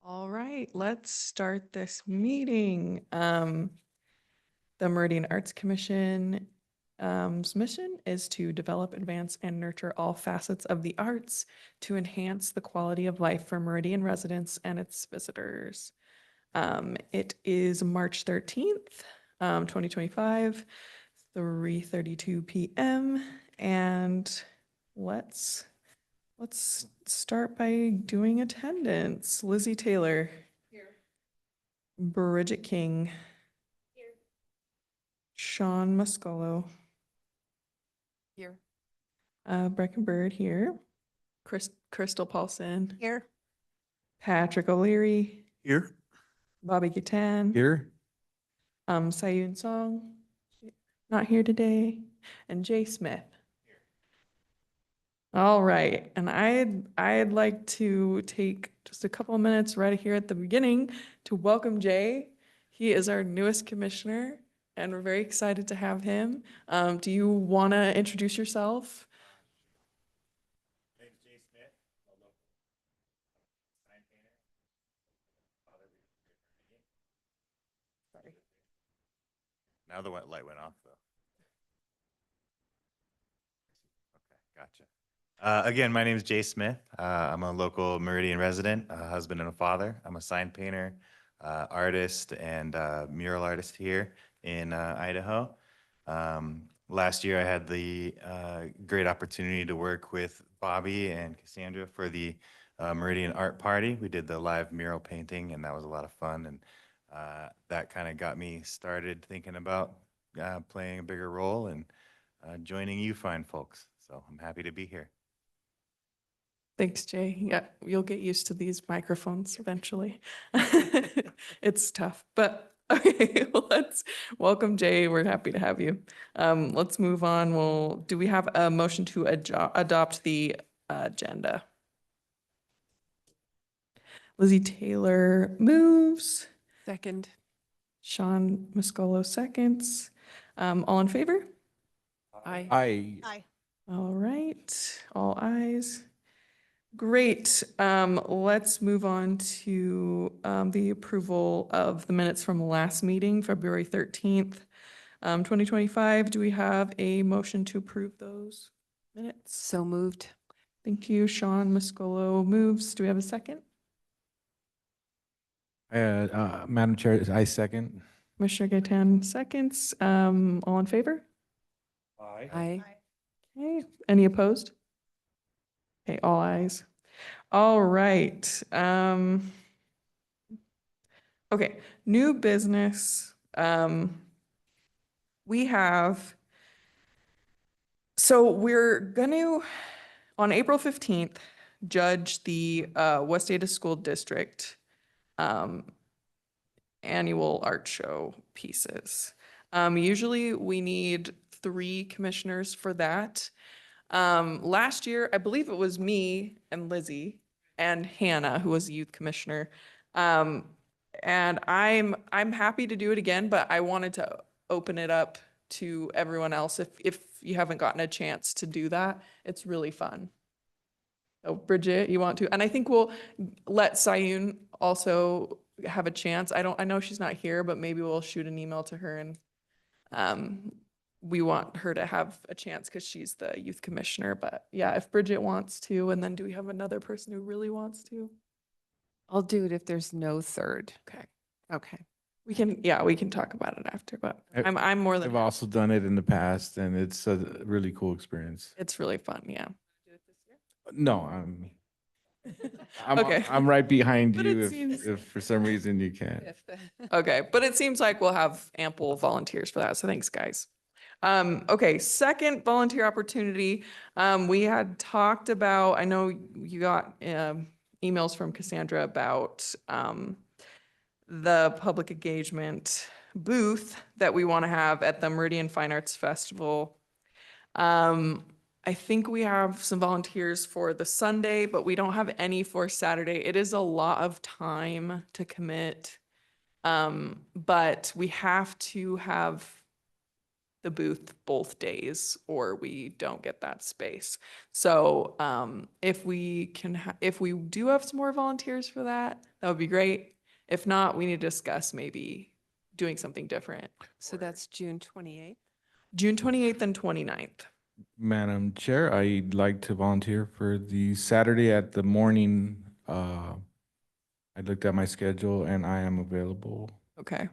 All right, let's start this meeting. The Meridian Arts Commission mission is to develop, advance, and nurture all facets of the arts to enhance the quality of life for Meridian residents and its visitors. It is March 13th, 2025, 3:32 p.m. And let's start by doing attendance. Lizzie Taylor. Here. Bridget King. Here. Sean Muscolo. Here. Brecken Bird here. Crystal Paulson. Here. Patrick O'Leary. Here. Bobby Gatan. Here. Sayun Song. Not here today. And Jay Smith. All right, and I'd like to take just a couple of minutes right here at the beginning to welcome Jay. He is our newest commissioner, and we're very excited to have him. Do you want to introduce yourself? My name is Jay Smith. I'm a local sign painter. Sorry. Now the light went off, though. Okay, gotcha. Again, my name is Jay Smith. I'm a local Meridian resident, a husband and a father. I'm a sign painter, artist, and mural artist here in Idaho. Last year, I had the great opportunity to work with Bobby and Cassandra for the Meridian Art Party. We did the live mural painting, and that was a lot of fun. And that kind of got me started thinking about playing a bigger role and joining you fine folks. So I'm happy to be here. Thanks, Jay. Yeah, you'll get used to these microphones eventually. It's tough, but okay, let's welcome Jay. We're happy to have you. Let's move on. Do we have a motion to adopt the agenda? Lizzie Taylor moves. Second. Sean Muscolo seconds. All in favor? Aye. Aye. All right, all ayes. Great. Let's move on to the approval of the minutes from the last meeting, February 13th, 2025. Do we have a motion to approve those minutes? So moved. Thank you. Sean Muscolo moves. Do we have a second? Madam Chair, I second. Commissioner Gaitan seconds. All in favor? Aye. Okay. Any opposed? Okay, all ayes. All right. Okay, new business. We have, so we're gonna, on April 15th, judge the West Ada School District annual art show pieces. Usually we need 3 commissioners for that. Last year, I believe it was me and Lizzie and Hannah, who was the youth commissioner. And I'm happy to do it again, but I wanted to open it up to everyone else if you haven't gotten a chance to do that. It's really fun. So Bridget, you want to? And I think we'll let Sayun also have a chance. I know she's not here, but maybe we'll shoot an email to her and we want her to have a chance because she's the youth commissioner. But yeah, if Bridget wants to, and then do we have another person who really wants to? I'll do it if there's no third. Okay. Okay. We can talk about it after, but I'm more than I've also done it in the past, and it's a really cool experience. it's really fun, yeah. No, Okay. I'm right behind But you it seems- if for some reason you can't. Okay, but it seems like we'll have ample volunteers for that, so thanks, guys. Okay, second volunteer opportunity. We had talked about, I know you got emails from Cassandra about the public engagement booth that we want to have at the Meridian Fine Arts Festival. I think we have some volunteers for the Sunday, but we don't have any for Saturday. It is a lot of time to commit. But we have to have the booth both days or we don't get that space. So if we do have some more volunteers for that that would be great. If not, we need to discuss maybe doing something different. So that's June 28th. June 28th and 29th. Madam Chair, I'd like to volunteer for the Saturday at the morning. I looked at my schedule and I am available. Okay.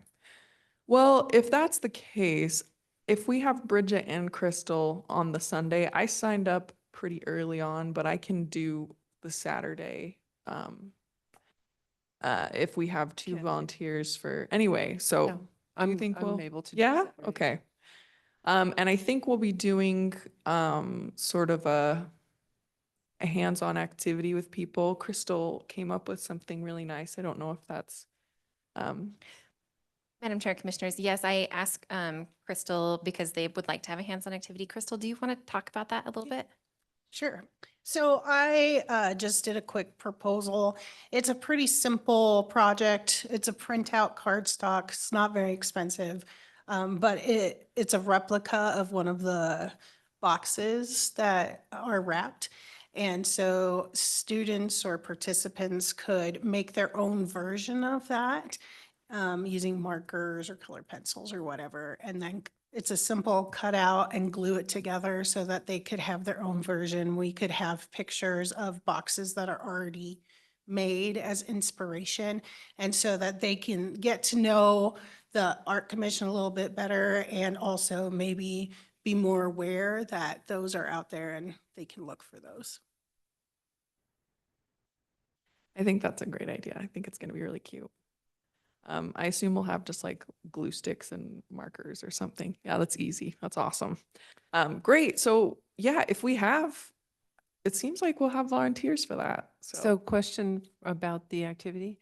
Well, if that's the case, if we have Bridget and Crystal on the Sunday, I signed up pretty early on, but I can do the Saturday. If we have two Can't do- volunteers for, anyway, so. No, do you I'm, think I'm we'll- able to. do Yeah, Saturday. okay. And I think we'll be doing, sort of a hands-on activity with people. Crystal came up with something really nice. I don't know if that's, Madam Chair, Commissioners, yes, I asked Crystal because they would like to have a hands-on activity. Crystal, do you want to talk about that a little bit? Sure. So I just did a quick proposal. It's a pretty simple project. It's a printout cardstock. It's not very expensive. But it's a replica of one of the boxes that are wrapped. And so students or participants could make their own version of that using markers or colored pencils or whatever. And then it's a simple cutout and glue it together so that they could have their own version. We could have pictures of boxes that are already made as inspiration. And so that they can get to know the art commission a little bit better and also maybe be more aware that those are out there and they can look for those. I think that's a great idea. I think it's gonna be really cute. I assume we'll have just like glue sticks and markers or something. Yeah, that's easy. That's awesome. Great. So yeah, if we have, it seems like we'll have volunteers for that. So So, question about the activity.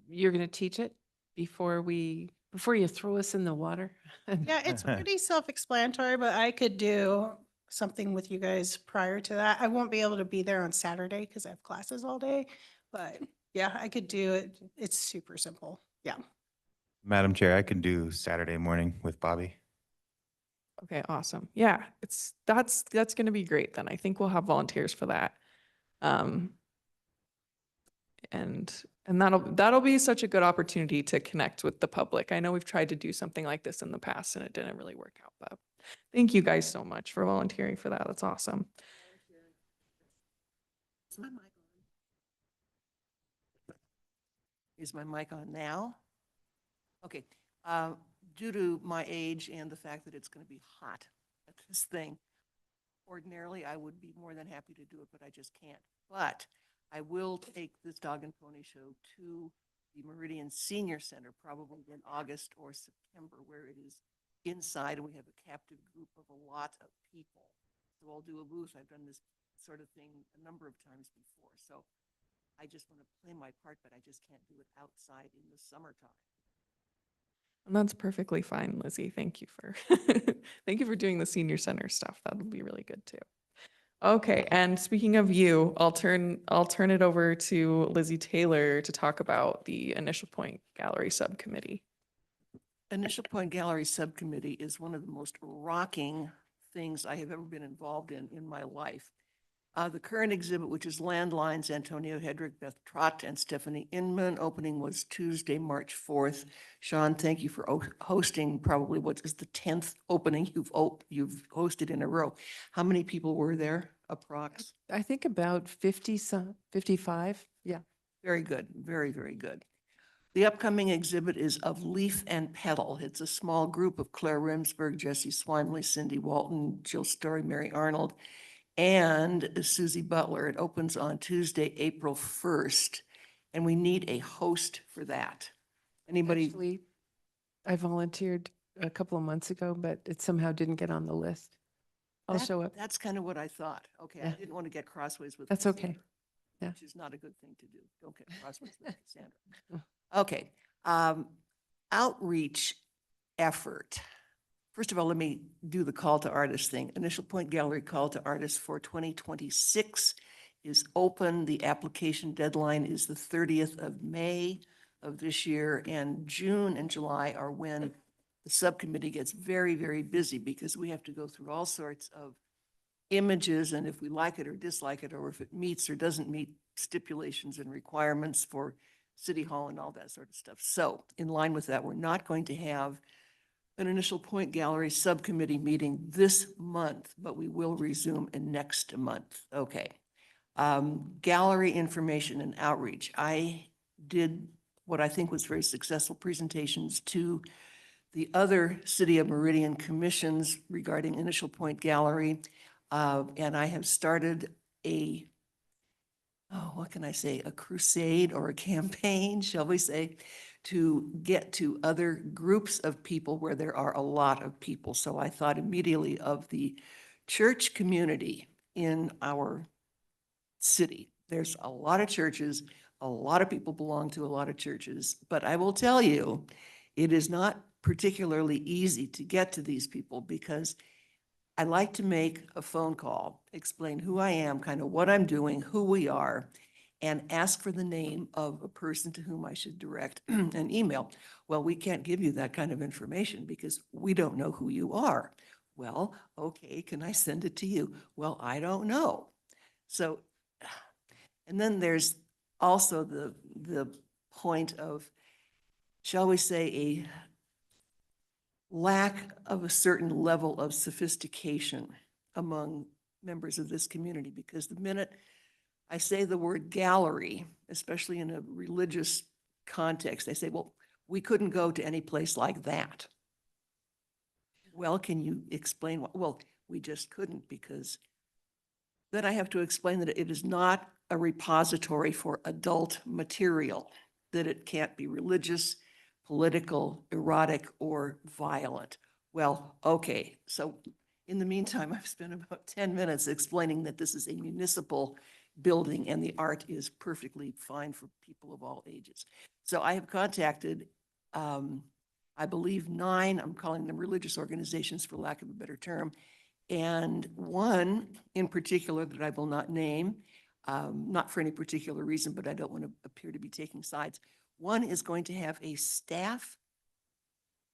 You're going to teach it before you throw us in the water? Yeah, it's pretty self-explanatory, but I could do something with you guys prior to that. I won't be able to be there on Saturday because I have classes all day, but yeah, I could do it. It's super simple. Yeah. Madam Chair, I can do Saturday morning with Bobby. okay, awesome. Yeah, that's gonna be great then. I think we'll have volunteers for that. And that'll be such a good opportunity to connect with the public. I know we've tried to do something like this in the past and it didn't really work out, but thank you guys so much for volunteering for that. That's awesome. Is my mic on? Is my mic on now? Okay. Due to my age and the fact that it's going to be hot at this thing, ordinarily I would be more than happy to do it, but I just can't. But I will take this dog and pony show to the Meridian Senior Center probably in August or September, where it is inside and we have a captive group of a lot of people. So I'll do a booth. I've done this sort of thing a number of times before. So I just want to play my part, but I just can't do it outside in the summertime. And that's perfectly fine, Lizzie. Thank you for thank you for doing the senior center stuff. That'll be really good too. Okay, and speaking of you, I'll turn it over to Lizzie Taylor to talk about the Initial Point Gallery Subcommittee. Initial Point Gallery Subcommittee is one of the most rocking things I have ever been involved in my life. The current exhibit, which is Landlines, Antonio Hedrick, Beth Trott, and Stephanie Inman, opening was Tuesday, March 4th. Sean, thank you for hosting probably what is the 10th opening you've hosted in a row. How many people were there, approx? I think about 55. Yeah. Very good, very, very good. The upcoming exhibit is Of Leaf and Petal. It's a small group of Claire Remsburg, Jessie Swimley, Cindy Walton, Jill Story, Mary Arnold, and Susie Butler. It opens on Tuesday, April 1st, and we need a host for that. Anybody? Actually, I volunteered a couple of months ago, but it somehow didn't get on the list. I'll That- show up. That's kind of what I thought. Okay, I Yeah. didn't want to get crossways with. That's Cassandra, okay. Yeah. Which is not a good thing to do. Don't get crossways with Cassandra. Oh. Okay, outreach effort. First of all, let me do the call to artists thing. Initial Point Gallery call to artists for 2026 is open. The application deadline is the 30th of May of this year, and June and July are when the subcommittee gets very, very busy because we have to go through all sorts of images, and if we like it or dislike it, or if it meets or doesn't meet stipulations and requirements for City Hall and all that sort of stuff. So in line with that, we're not going to have an initial point gallery subcommittee meeting this month, but we will resume in next month. Okay. Gallery information and outreach. I did what I think was very successful presentations to the other City of Meridian commissions regarding Initial Point Gallery. And I have started what can I say, a crusade or a campaign, shall we say, to get to other groups of people where there are a lot of people. So I thought immediately of the church community in our city. There's a lot of churches, a lot of people belong to a lot of churches, but I will tell you, it is not particularly easy to get to these people because I like to make a phone call, explain who I am, kind of what I'm doing, who we are, and ask for the name of a person to whom I should direct an email. Well, we can't give you that kind of information because we don't know who you are. Well, okay, can I send it to you? Well, I don't know. So, and then there's also the point of, shall we say, a lack of a certain level of sophistication among members of this community, because the minute I say the word gallery, especially in a religious context, they say, well, we couldn't go to any place like that. Well, can you explain what? Well, we just couldn't, because then I have to explain that it is not a repository for adult material, that it can't be religious, political, erotic, or violent. Well, okay, so in the meantime, I've spent about 10 minutes explaining that this is a municipal building and the art is perfectly fine for people of all ages. So I have contacted, I believe 9, I'm calling them religious organizations for lack of a better term, and one in particular that I will not name, not for any particular reason, but I don't want to appear to be taking sides. One is going to have a staff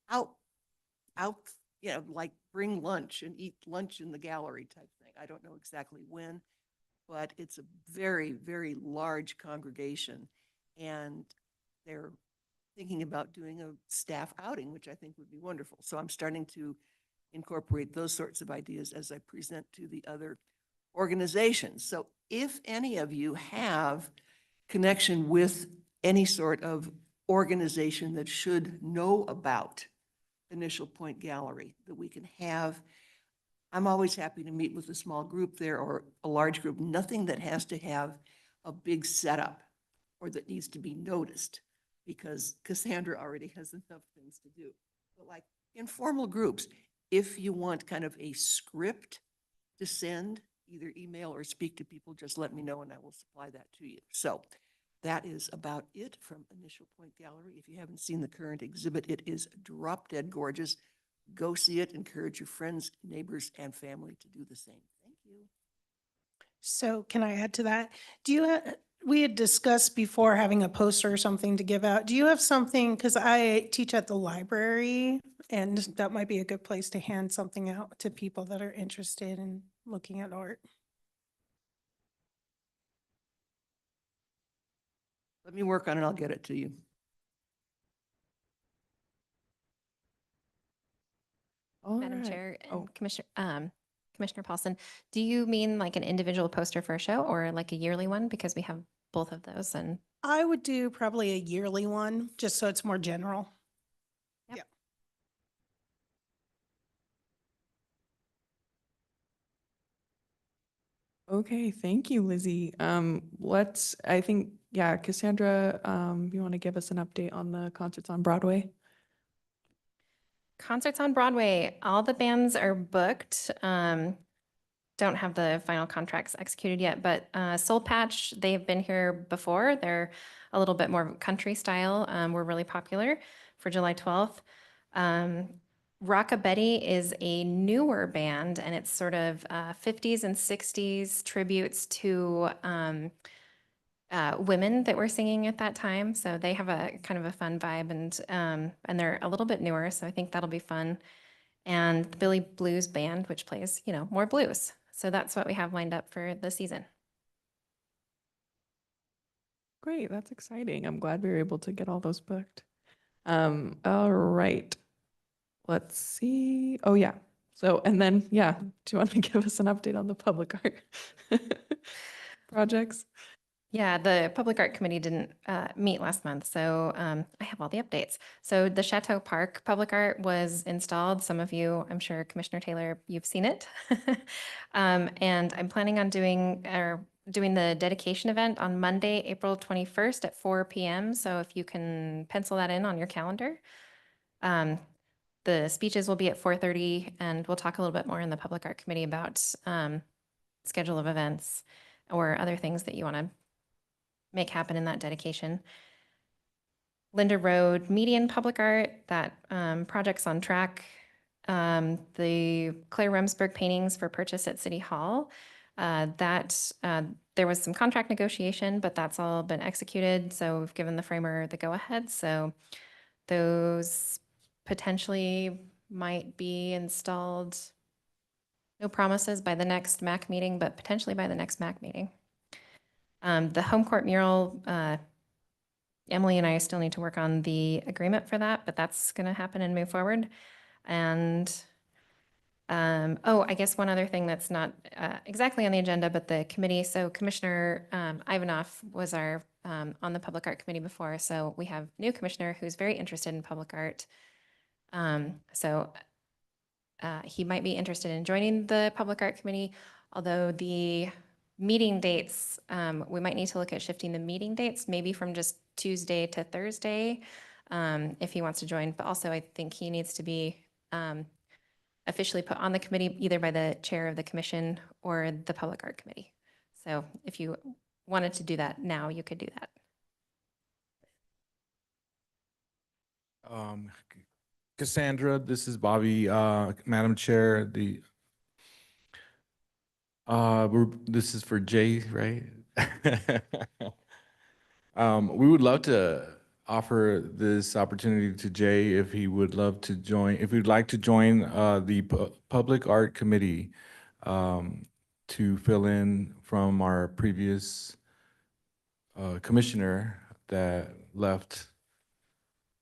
out, like bring lunch and eat lunch in the gallery type thing. I don't know exactly when, but it's a very, very large congregation. And they're thinking about doing a staff outing, which I think would be wonderful. So I'm starting to incorporate those sorts of ideas as I present to the other organizations. So if any of you have connection with any sort of organization that should know about Initial Point Gallery, that we can have, I'm always happy to meet with a small group there or a large group, nothing that has to have a big setup or that needs to be noticed, because Cassandra already has enough things to do. But like informal groups, if you want kind of a script to send, either email or speak to people, just let me know and I will supply that to you. So that is about it from Initial Point Gallery. If you haven't seen the current exhibit, it is drop dead gorgeous. Go see it. Encourage your friends, neighbors, and family to do the same. Thank you. So can I add to that? Do you, we had discussed before having a poster or something to give out. Do you have something, because I teach at the library and that might be a good place to hand something out to people that are interested in looking at art. Let me work on it. I'll get it to you. All Madam right. Chair Oh. and Commissioner Paulson, do you mean like an individual poster for a show or like a yearly one? Because we have both of those and I would do probably a yearly one, just so it's more general. Okay, thank you, Lizzie. I think, yeah, Cassandra, you want to give us an update on the concerts on Broadway? concerts on Broadway, all the bands are booked. Don't have the final contracts executed yet, but Soul Patch, they've been here before. They're a little bit more country style. We're really popular for July 12th. Rockabetty is a newer band, and it's sort of 50s and 60s tributes to women that were singing at that time. So they have a kind of a fun vibe, and they're a little bit newer. So I think that'll be fun. And the Billy Blues Band, which plays, more blues. So that's what we have lined up for the season. Great, that's exciting. I'm glad we were able to get all those booked. All right. Let's see. Oh, yeah. So, and then, yeah, do you want to give us an update on the public art projects? Yeah, the Public Art Committee didn't meet last month, so I have all the updates. So the Chateau Park Public Art was installed. Some of you, I'm sure Commissioner Taylor, you've seen it. And I'm planning on doing the dedication event on Monday, April 21st at 4 p.m. So if you can pencil that in on your calendar. The speeches will be at 4:30, and we'll talk a little bit more in the Public Art Committee about schedule of events or other things that you want to make happen in that dedication. Linda Road Median Public Art, that project's on track. The Claire Remsburg paintings for purchase at City Hall, there was some contract negotiation, but that's all been executed. So we've given the framer the go-ahead. So those potentially might be installed. No promises by the next MAC meeting, but potentially by the next MAC meeting. The home court mural, Emily and I still need to work on the agreement for that, but that's going to happen and move forward. And I guess one other thing that's not exactly on the agenda, but the committee. So Commissioner Ivanov was our on the Public Art Committee before. So we have new commissioner who's very interested in public art. He might be interested in joining the Public Art Committee, although the meeting dates, we might need to look at shifting the meeting dates, maybe from just Tuesday to Thursday, if he wants to join. But also, I think he needs to be officially put on the committee either by the chair of the commission or the Public Art Committee. So if you wanted to do that now, you could do that. Cassandra, this is Bobby, Madam Chair, this is for Jay, right? We would love to offer this opportunity to Jay if he would love to join, if he'd like to join the Public Art Committee to fill in from our previous commissioner that left.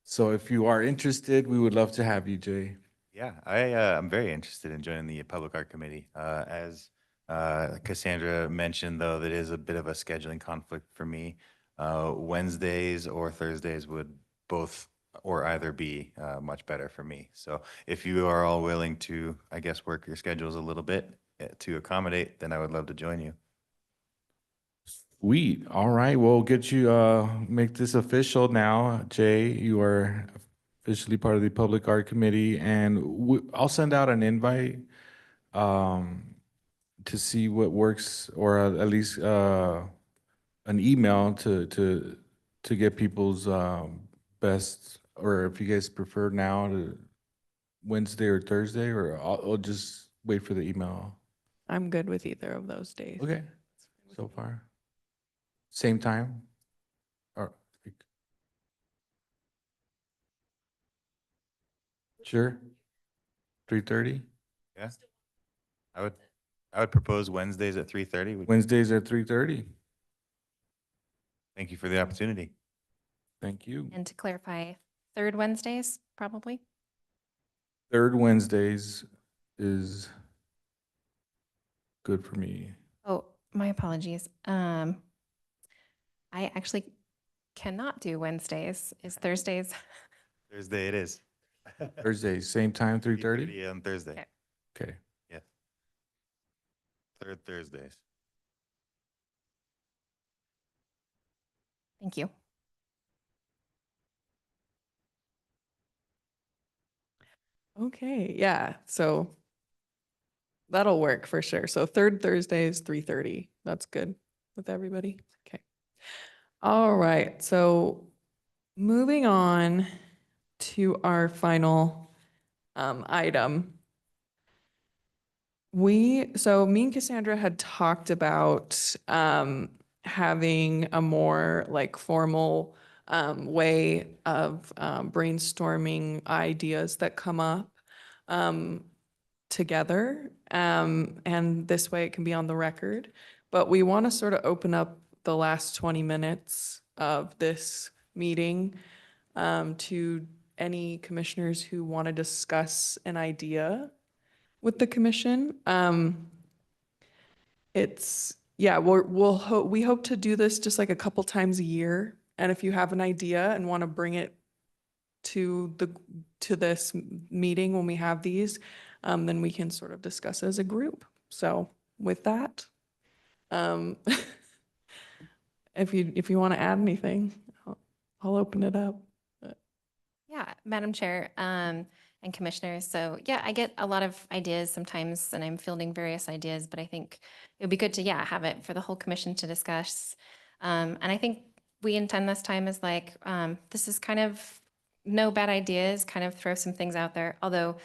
So if you are interested, we would love to have you, Jay. Yeah, I'm very interested in joining the Public Art Committee. As Cassandra mentioned, though, that is a bit of a scheduling conflict for me. Wednesdays or Thursdays would both or either be much better for me. So if you are all willing to, I guess, work your schedules a little bit to accommodate, then I would love to join you. Sweet. All right. We'll get you, make this official now. Jay, you are officially part of the Public Art Committee, and I'll send out an invite to see what works, or at least an email to get people's best, or if you guys prefer now to Wednesday or Thursday, or I'll just wait for the email. I'm good with either of those days. Okay. So far. Same time? Or sure. 3:30? Yeah, I would propose Wednesdays at 3:30. Wednesdays at 3:30. Thank you for the opportunity. Thank you. And to clarify, third Wednesdays, probably? Third Wednesdays is good for me. Oh, my apologies. I actually cannot do Wednesdays. Is Thursdays? Thursday it is. Thursdays, same time, 3:30? 3:30 on Thursday. Okay. Okay. Yes. Third Thursdays. Thank you. Okay, yeah, so that'll work for sure. So third Thursday is 3:30. That's good with everybody. Okay. All right, so moving on to our final item. So me and Cassandra had talked about having a more like formal way of brainstorming ideas that come up together. And this way it can be on the record. But we want to sort of open up the last 20 minutes of this meeting to any commissioners who want to discuss an idea with the commission. Yeah, we hope to do this just like a couple times a year. And if you have an idea and want to bring it to this meeting when we have these, then we can sort of discuss as a group. So with that, um, if you want to add anything, I'll open it up. Yeah, Madam Chair, and Commissioners. So yeah, I get a lot of ideas sometimes and I'm fielding various ideas, but I think it would be good to, yeah, have it for the whole commission to discuss. And I think we intend this time as like, this is kind of no bad ideas, kind of throw some things out there. Although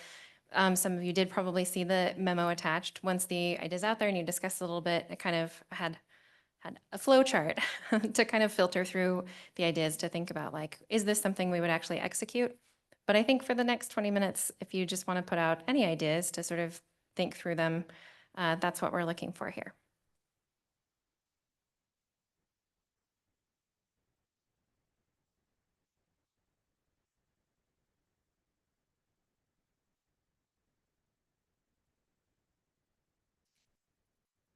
some of you did probably see the memo attached. Once the idea's out there and you discuss a little bit, it kind of had a flow chart to kind of filter through the ideas to think about like, is this something we would actually execute? But I think for the next 20 minutes, if you just want to put out any ideas to sort of think through them, that's what we're looking for here.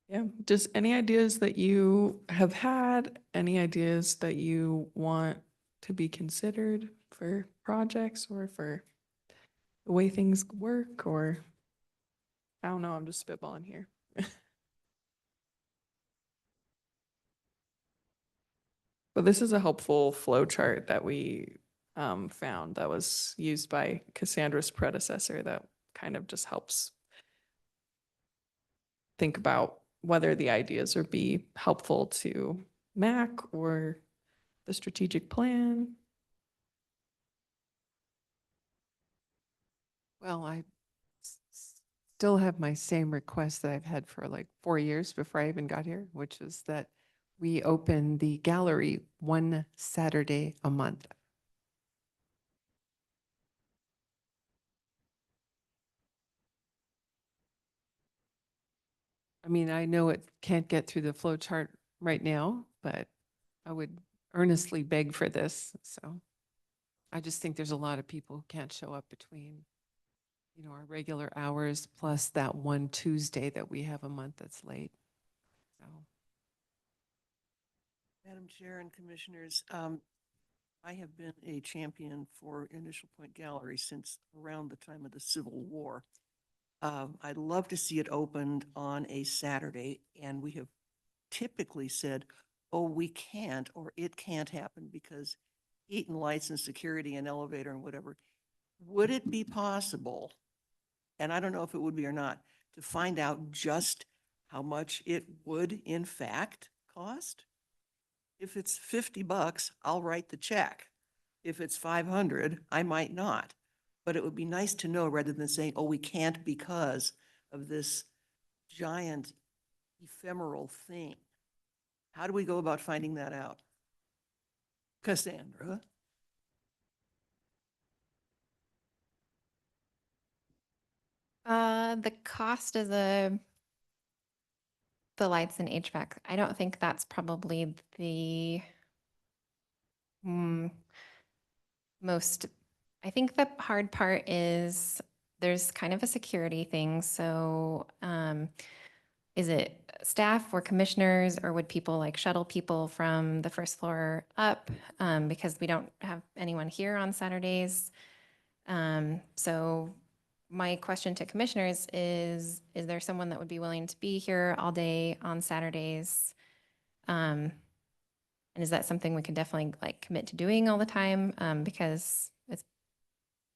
Yeah, just any ideas that you have had, any ideas that you want to be considered for projects or for the way things work, or I don't know, I'm just spitballing here. But this is a helpful flow chart that we found that was used by Cassandra's predecessor that kind of just helps think about whether the ideas would be helpful to MAC or the strategic plan. Well, still have my same request that I've had for like 4 years before I even got here, which is that we open the gallery one Saturday a month. I mean, I know it can't get through the flow chart right now, but I would earnestly beg for this. So I just think there's a lot of people who can't show up between, you know, our regular hours plus that one Tuesday that we have a month that's late. So. Madam Chair and Commissioners, I have been a champion for Initial Point Gallery since around the time of the Civil War. I'd love to see it opened on a Saturday, and we have typically said, oh, we can't, or it can't happen because heat and lights and security and elevator and whatever. Would it be possible, and I don't know if it would be or not, to find out just how much it would in fact cost? If it's $50, I'll write the check. If it's 500, I might not. But it would be nice to know rather than saying, oh, we can't because of this giant ephemeral thing. How do we go about finding that out? Cassandra? The cost is the lights and HVAC. I don't think that's probably the most, I think the hard part is there's kind of a security thing. So is it staff or commissioners, or would people like shuttle people from the first floor up? Because we don't have anyone here on Saturdays. So my question to commissioners is there someone that would be willing to be here all day on Saturdays? And is that something we could definitely like commit to doing all the time? Because it's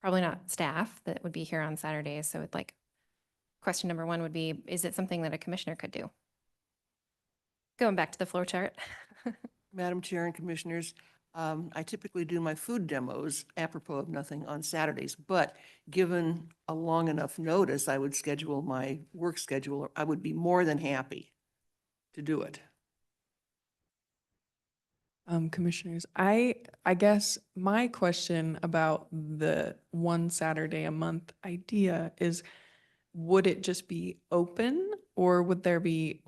probably not staff that would be here on Saturdays. So it's like, question number one would be, is it something that a commissioner could do? Going back to the flow chart. Madam Chair and Commissioners, I typically do my food demos apropos of nothing on Saturdays, but given a long enough notice, I would schedule my work schedule. I would be more than happy to do it. Commissioners, I guess my question about the one Saturday a month idea is, would it just be open or would there be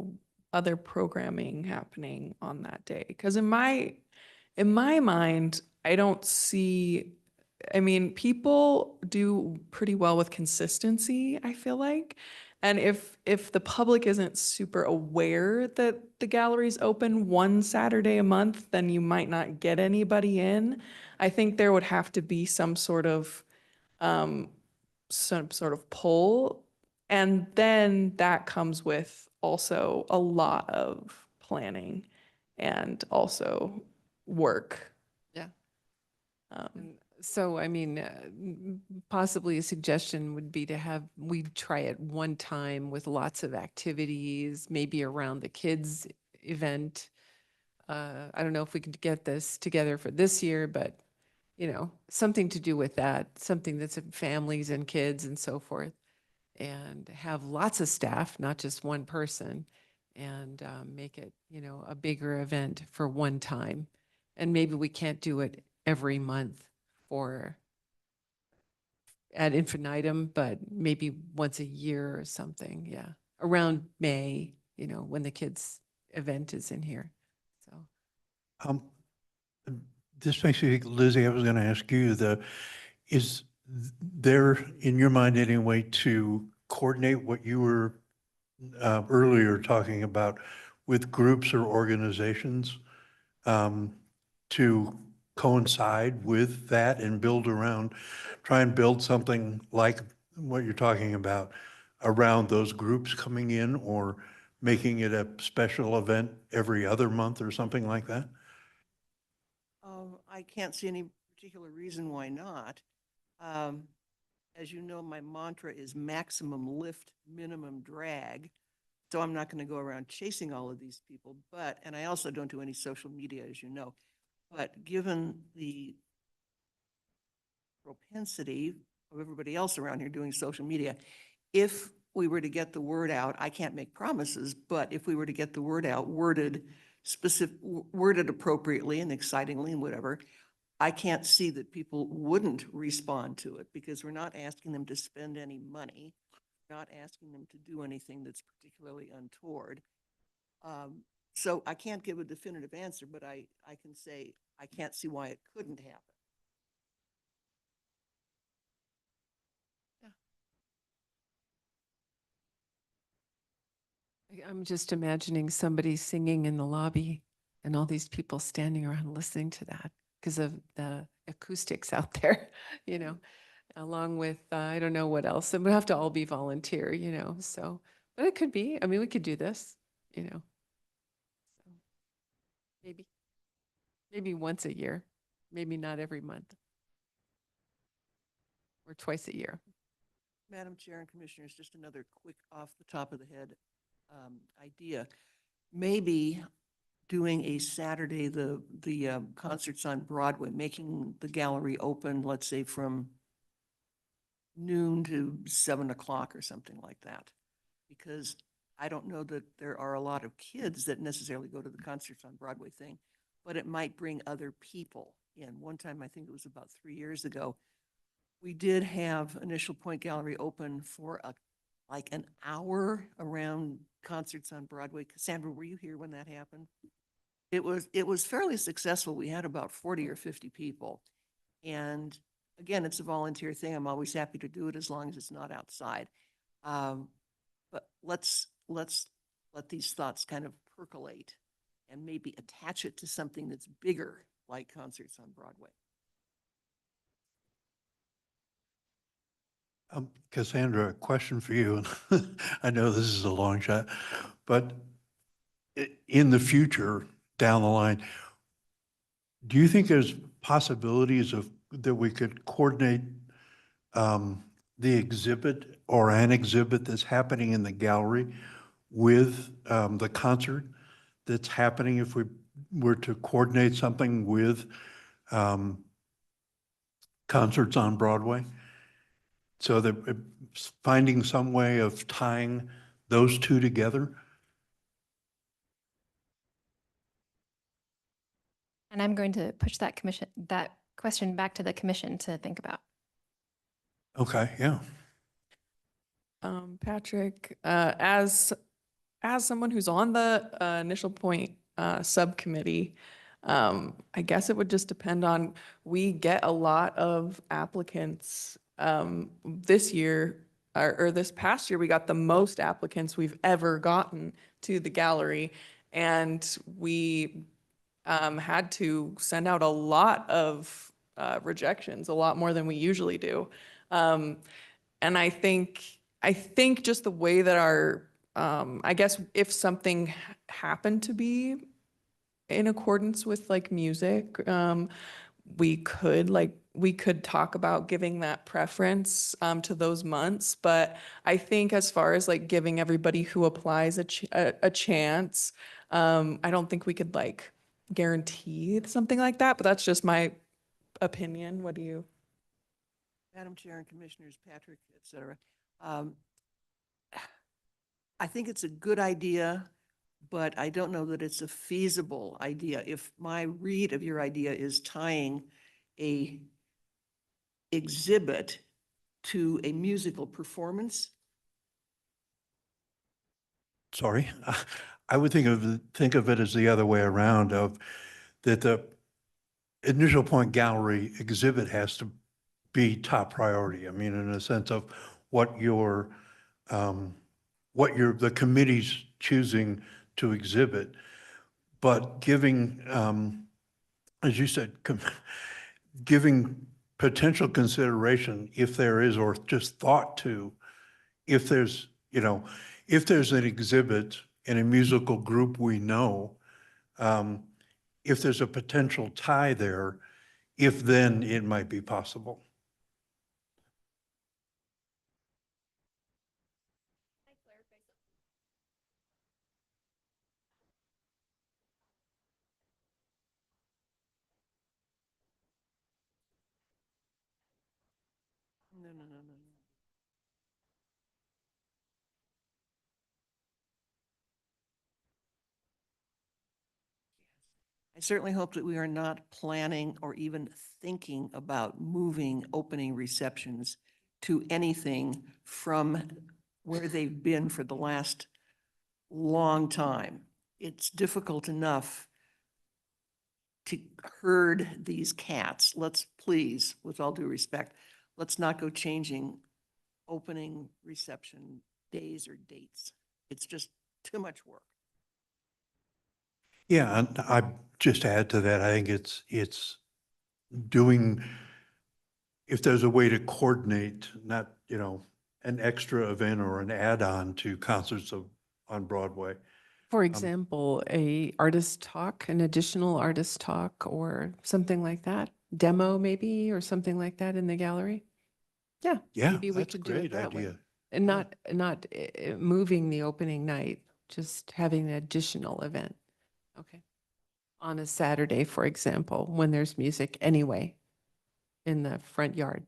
other programming happening on that day? Because in my in my mind, I don't see, I mean, people do pretty well with consistency, I feel like. And if the public isn't super aware that the gallery's open one Saturday a month, then you might not get anybody in. I think there would have to be um, some sort of pull. And then that comes with also a lot of planning and also work. Yeah. Um, And so, I mean, possibly a suggestion would be to have, we try it one time with lots of activities, maybe around the kids event. I don't know if we could get this together for this year, but, you know, something to do with that, something that's in families and kids and so forth. And have lots of staff, not just one person, and make it, you know, a bigger event for one time. And maybe we can't do it every month for ad infinitum, but maybe once a year or something, yeah. Around May, you know, when the kids' event is in here, so. Um, this makes me think, Lizzie, I was going to ask you, is there, in your mind any way, to coordinate what you were earlier talking about with groups or organizations um, to coincide with that and build around, try and build something like what you're talking about around those groups coming in, or making it a special event every other month or something like that? I can't see any particular reason why not. Um, As you know, my mantra is maximum lift, minimum drag. So I'm not going to go around chasing all of these people, but, and I also don't do any social media, as you know. But given the propensity of everybody else around here doing social media, if we were to get the word out, I can't make promises, but if we were to get the word out, worded appropriately and excitingly and whatever, I can't see that people wouldn't respond to it, because we're not asking them to spend any money, not asking them to do anything that's particularly untoward. So I can't give a definitive answer, but I can say I can't see why it couldn't happen. I'm just imagining somebody singing in the lobby and all these people standing around listening to that because of the acoustics out there, you know, along with, I don't know what else. It would have to all be volunteer, you know, so, but it could be, I mean, we could do this, you know. So maybe once a year, maybe not every month or twice a year. Madam Chair and Commissioners, just another quick off the top of the head idea. Maybe doing a Saturday, the concerts on Broadway, making the gallery open, let's say from noon to 7 o'clock or something like that. Because I don't know that there are a lot of kids that necessarily go to the concerts on Broadway thing, but it might bring other people in. One time, I think it was about 3 years ago, we did have Initial Point Gallery open for like an hour around concerts on Broadway. Cassandra, were you here when that happened? It was fairly successful. We had about 40 or 50 people. And again, it's a volunteer thing. I'm always happy to do it as long as it's not outside. But let's let these thoughts kind of percolate and maybe attach it to something that's bigger, like concerts on Broadway. Cassandra, a question for you. I know this is a long shot, but in the future, down the line, do you think there's possibilities of that we could coordinate the exhibit or an exhibit that's happening in the gallery with the concert that's happening, if we were to coordinate something with concerts on Broadway? So that finding some way of tying those two together? And I'm going to push that question back to the commission to think about. Okay, yeah. Patrick, as someone who's on the Initial Point subcommittee, I guess it would just depend on, we get a lot of applicants. This year, or this past year, we got the most applicants we've ever gotten to the gallery. And we had to send out a lot of rejections, a lot more than we usually do. And I think just the way that I guess if something happened to be in accordance with like music, we could talk about giving that preference to those months. But I think as far as like giving everybody who applies a chance, I don't think we could like guarantee something like that, but that's just my opinion. What do you? Madam Chair and Commissioners, Patrick, et cetera. Um, I think it's a good idea, but I don't know that it's a feasible idea. If my read of your idea is tying a exhibit to a musical performance, Sorry, I would think of it as the other way around, of that the initial point gallery exhibit has to be top priority. I mean, in a sense of what the committee's choosing to exhibit, but giving, as you said, giving potential consideration if there is, or just thought to, if there's, if there's an exhibit in a musical group we know, if there's a potential tie there, if then it might be possible. no. I certainly hope that we are not planning or even thinking about moving opening receptions to anything from where they've been for the last long time. It's difficult enough to herd these cats. Let's please, with all due respect, let's not go changing opening reception days or dates. It's just too much work. Yeah, and I just add to that, I think it's doing, if there's a way to coordinate, not, an extra event or an add-on to concerts on Broadway. For example, an additional artist talk or something like that, demo maybe, or something like that in the gallery. Yeah. Yeah, maybe we that's a could do it great that way. idea. And Yeah. not moving the opening night, just having an additional event. Okay. On a Saturday, for example, when there's music anyway in the front yard.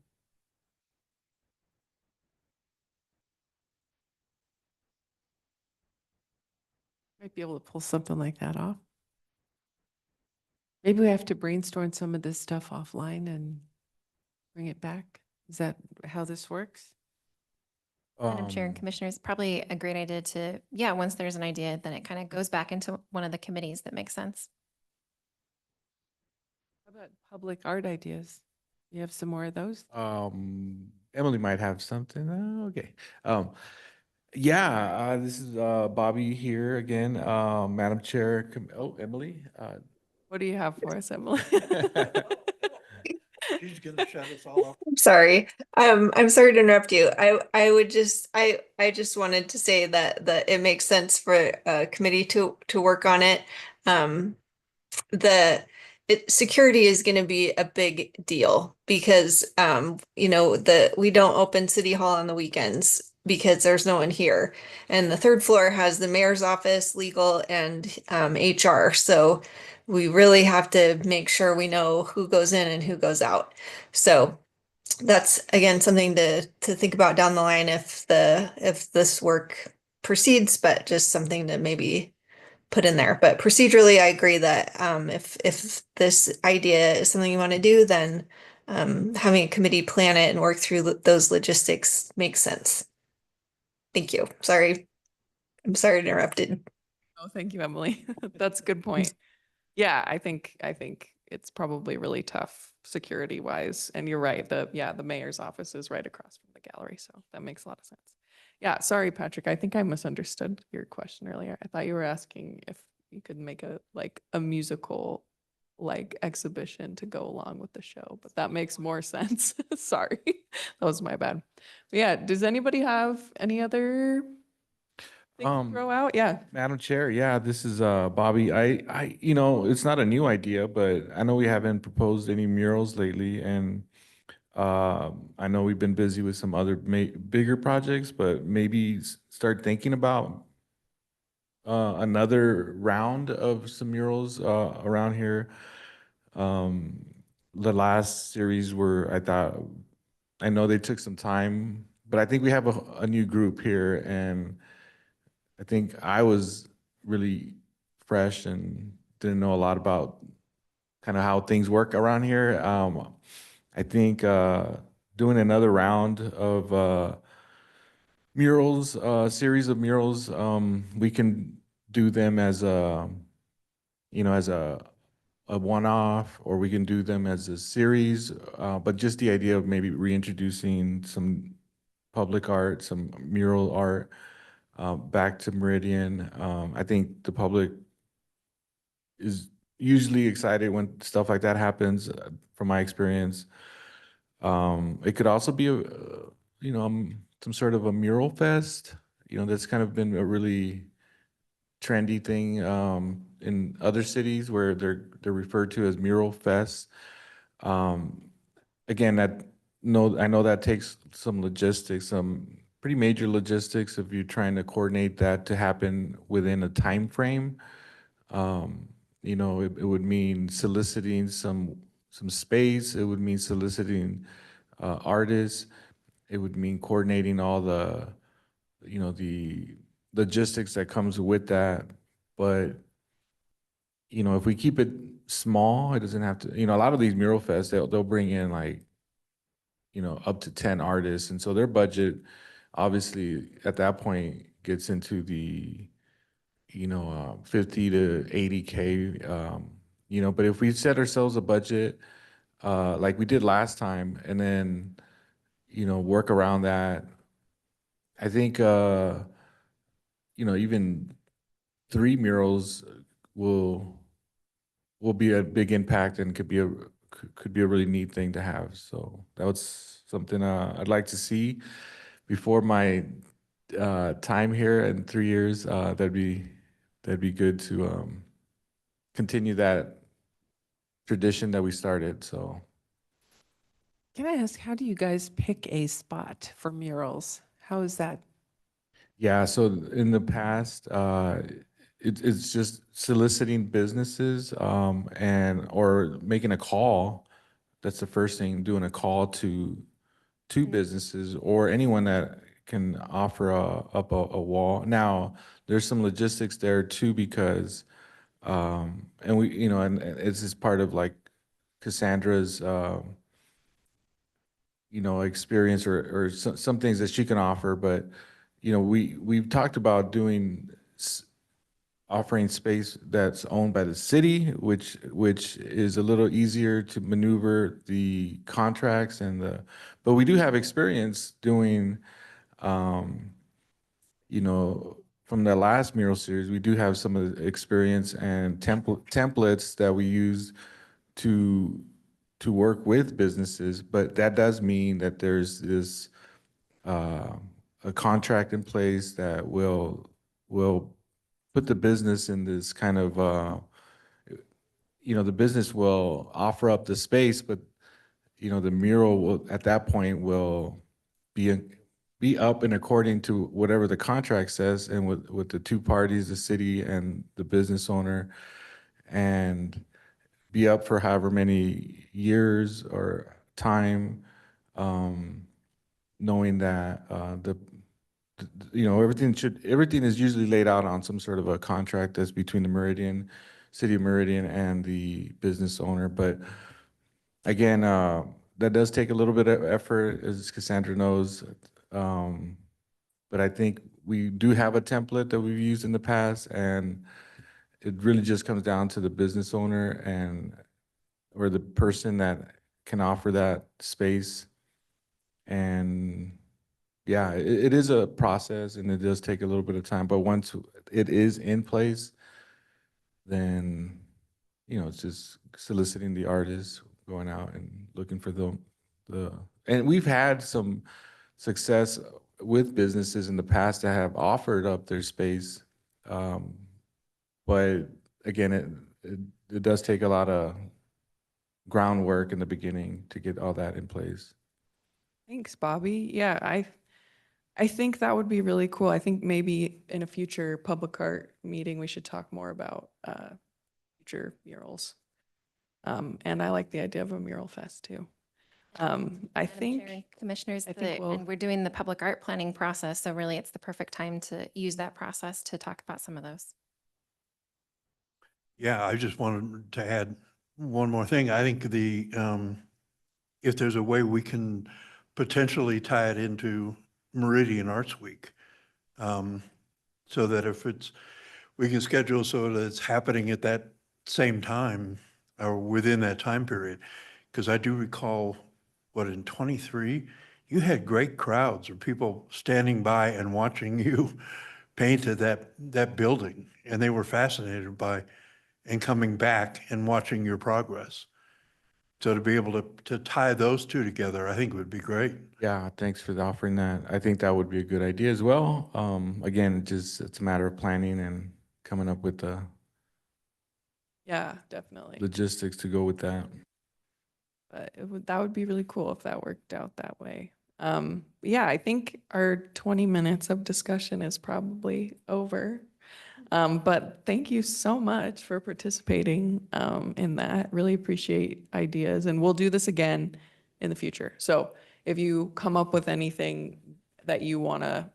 Might be able to pull something like that off. Maybe we have to brainstorm some of this stuff offline and bring it back. Is that how this works? Madam Chair and Um, Commissioners, probably a great idea to, yeah, once there's an idea, then it kind of goes back into one of the committees that makes sense. How about public art ideas? You have some more of those? Emily might have something. Okay. Yeah, this is Bobby here again, Madam Chair. Emily. What do you have for us, Emily? She's gonna shut us all up. I'm sorry. I'm sorry to interrupt you. I just wanted to say that it makes sense for a committee to work on it. Um, security is going to be a big deal because we don't open City Hall on the weekends because there's no one here. And the third floor has the mayor's office, legal, and HR. So we really have to make sure we know who goes in and who goes out. So that's again something to think about down the line if this work proceeds, but just something to maybe put in there. But procedurally, I agree that if this idea is something you want to do, then having a committee plan it and work through those logistics makes sense. Thank you. Sorry. I'm sorry to interrupted. Oh, thank you, Emily. That's a good point. Yeah, I think it's probably really tough security wise. And you're right, the mayor's office is right across from the gallery, so that makes a lot of sense. Yeah, sorry, Patrick, I think I misunderstood your question earlier. I thought you were asking if you could make a musical exhibition to go along with the show, but that makes more sense. Sorry, that was my bad. But yeah, does anybody have any other thing to Um, throw out? Yeah. Madam Chair, yeah, this is Bobby. You know, it's not a new idea, but I know we haven't proposed any murals lately, and I know we've been busy with some other bigger projects, but maybe start thinking about another round of some murals around here. Um, the last series were, I thought, I know they took some time, but I think we have a new group here, and I think I was really fresh and didn't know a lot about kind of how things work around here. I think doing another round of murals, series of murals, we can do them as a, you know, as a one-off, or we can do them as a series. But just the idea of maybe reintroducing some public art, some mural art back to Meridian. I think the public is usually excited when stuff like that happens, from my experience. It could also be you know, some sort of a mural fest. You know, that's kind of been a really trendy thing in other cities where they're referred to as mural fests. Um, Again, I know that takes some logistics, some pretty major logistics if you're trying to coordinate that to happen within a time frame. Um, you know, it would mean soliciting some space. It would mean soliciting artists. It would mean coordinating all the, you know, the logistics that comes with that. But, you know, if we keep it small, it doesn't have to, you know, a lot of these mural fests, they'll bring in like, you know, up to 10 artists. And so their budget obviously at that point gets into the, you know, 50 to 80K, you know, but if we set ourselves a budget, like we did last time, and then, you know, work around that, I think, you know, even 3 murals will, will be a big impact and could be a really neat thing to have. So that was something I'd like to see before my time here in 3 years. That'd be good to continue that tradition that we started. So Can I ask, how do you guys pick a spot for murals? How is that? yeah, so in the past, it's just soliciting businesses and or making a call. That's the first thing, doing a call to businesses or anyone that can offer up a wall. Now, there's some logistics there too, because and we, you know, and it's just part of like Cassandra's you know, experience or some things that she can offer. But you know, we've talked about doing offering space that's owned by the city, which is a little easier to maneuver the contracts and the, but we do have experience doing, um, you know, from the last mural series, we do have some of the experience and templates that we use to to work with businesses, but that does mean that there's this uh, a contract in place that will put the business in this kind of you know, the business will offer up the space, but you know, the mural will at that point will be be up and according to whatever the contract says, and with the two parties, the city and the business owner, and be up for however many years or time, um, knowing that you know, everything is usually laid out on some sort of a contract that's between the Meridian, City of Meridian, and the business owner. But again, that does take a little bit of effort, as Cassandra knows. Um, but I think we do have a template that we've used in the past, and it really just comes down to the business owner and, or the person that can offer that space. And yeah, it is a process and it does take a little bit of time, but once it is in place, then, it's just soliciting the artists, going out and looking for and we've had some success with businesses in the past that have offered up their space. But again, it does take a lot of groundwork in the beginning to get all that in place. Thanks, Bobby. Yeah, I think that would be really cool. I think maybe in a future public art meeting, we should talk more about future murals. And I like the idea of a mural fest too. I Madam Chair think, and Commissioners, I think we'll- and we're doing the public art planning process, so really it's the perfect time to use that process to talk about some of those. Yeah, I just wanted to add one more thing. I think if there's a way we can potentially tie it into Meridian Arts Week, so that if we can schedule so that it's happening at that same time or within that time period. Because I do recall, in 23, you had great crowds of people standing by and watching you paint at that building. And they were fascinated by and coming back and watching your progress. So to be able to tie those two together, I think would be great. Yeah, thanks for offering that. I think that would be a good idea as well. Again, it's a matter of planning and coming up with the yeah, definitely. logistics to go with that. But that would be really cool if that worked out that way. Yeah, I think our 20 minutes of discussion is probably over. But thank you so much for participating in that. Really appreciate ideas, and we'll do this again in the future. So if you come up with anything that you want to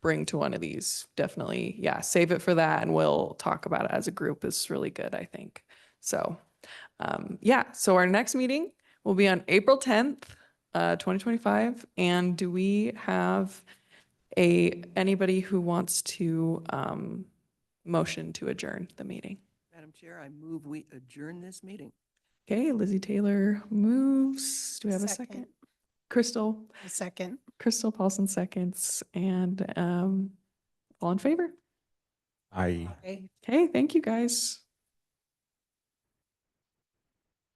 bring to one of these, definitely, yeah, save it for that, and we'll talk about it as a group. It's really good, I think. So, yeah, so our next meeting will be on April 10th, 2025. And do we have anybody who wants to motion to adjourn the meeting? Madam Chair, I move we adjourn this meeting. Okay, Lizzie Taylor moves. Do we have a second? Crystal A second. Paulson seconds. And all in favor? I Okay. Okay, thank you guys.